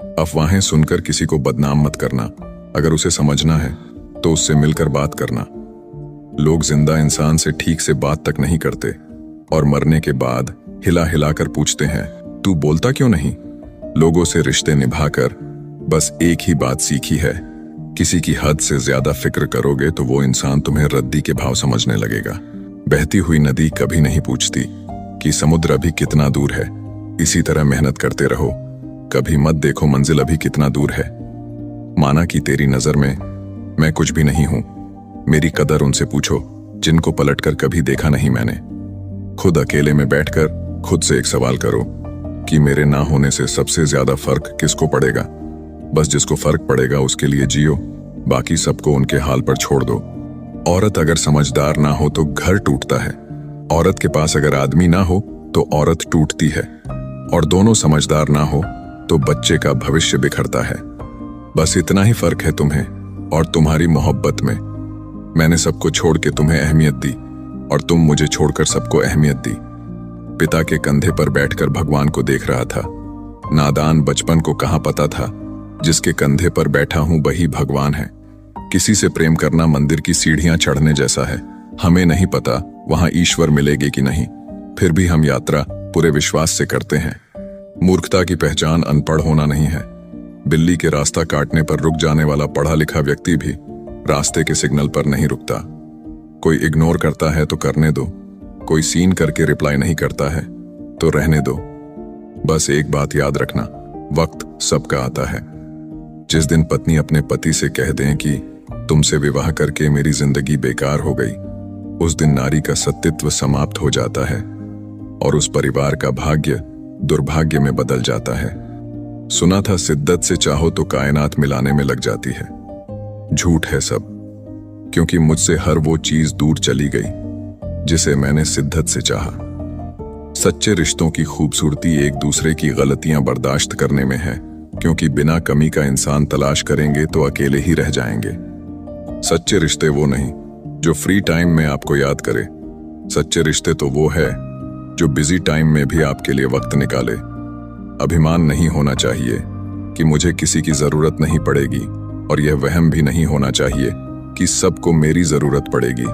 अफवाहें सुनकर किसी को बदनाम मत करना। अगर उसे समझना है तो उससे मिलकर बात करना। लोग जिंदा इंसान से ठीक से बात तक नहीं करते और मरने के बाद हिला हिला कर पूछते हैं, तू बोलता क्यों नहीं? लोगों से रिश्ते निभाकर बस एक ही बात सीखी है, किसी की हद से ज्यादा फिक्र करोगे तो वो इंसान तुम्हें रद्दी के भाव समझने लगेगा। बहती हुई नदी कभी नहीं पूछती कि समुद्र अभी कितना दूर है। इसी तरह मेहनत करते रहो, कभी मत देखो मंजिल अभी कितना दूर है। माना कि तेरी नजर में मैं कुछ भी नहीं हूं, मेरी कदर उनसे पूछो जिनको पलटकर कभी देखा नहीं मैंने। खुद अकेले में बैठकर खुद से एक सवाल करो कि मेरे ना होने से सबसे ज्यादा फर्क किसको पड़ेगा? बस जिसको फर्क पड़ेगा उसके लिए जियो, बाकी सबको उनके हाल पर छोड़ दो। औरत अगर समझदार ना हो तो घर टूटता है, औरत के पास अगर आदमी ना हो तो औरत टूटती है, और दोनों समझदार ना हो तो बच्चे का भविष्य बिखरता है। बस इतना ही फर्क है तुम्हें और तुम्हारी मोहब्बत में। मैंने सबको छोड़ के तुम्हें अहमियत दी और तुम मुझे छोड़कर सबको अहमियत दी। पिता के कंधे पर बैठकर भगवान को देख रहा था। नादान बचपन को कहां पता था जिसके कंधे पर बैठा हूं वही भगवान है। किसी से प्रेम करना मंदिर की सीढ़ियां चढ़ने जैसा है। हमें नहीं पता वहां ईश्वर मिलेगी कि नहीं, फिर भी हम यात्रा पूरे विश्वास से करते हैं। मूर्खता की पहचान अनपढ़ होना नहीं है। बिल्ली के रास्ता काटने पर रुक जाने वाला पढ़ा लिखा व्यक्ति भी रास्ते के सिग्नल पर नहीं रुकता। कोई इग्नोर करता है तो करने दो, कोई सीन करके रिप्लाई नहीं करता है तो रहने दो। बस एक बात याद रखना, वक्त सबका आता है। जिस दिन पत्नी अपने पति से कह दें कि तुमसे विवाह करके मेरी जिंदगी बेकार हो गई, उस दिन नारी का सतीत्व समाप्त हो जाता है और उस परिवार का भाग्य दुर्भाग्य में बदल जाता है। सुना था शिद्दत से चाहो तो कायनात मिलाने में लग जाती है। झूठ है सब, क्योंकि मुझसे हर वो चीज दूर चली गई जिसे मैंने शिद्दत से चाहा। सच्चे रिश्तों की खूबसूरती एक दूसरे की गलतियां बर्दाश्त करने में है, क्योंकि बिना कमी का इंसान तलाश करेंगे तो अकेले ही रह जाएंगे। सच्चे रिश्ते वो नहीं जो फ्री टाइम में आपको याद करे, सच्चे रिश्ते तो वो है जो बिजी टाइम में भी आपके लिए वक्त निकाले। अभिमान नहीं होना चाहिए कि मुझे किसी की जरूरत नहीं पड़ेगी, और यह वहम भी नहीं होना चाहिए कि सबको मेरी जरूरत पड़ेगी।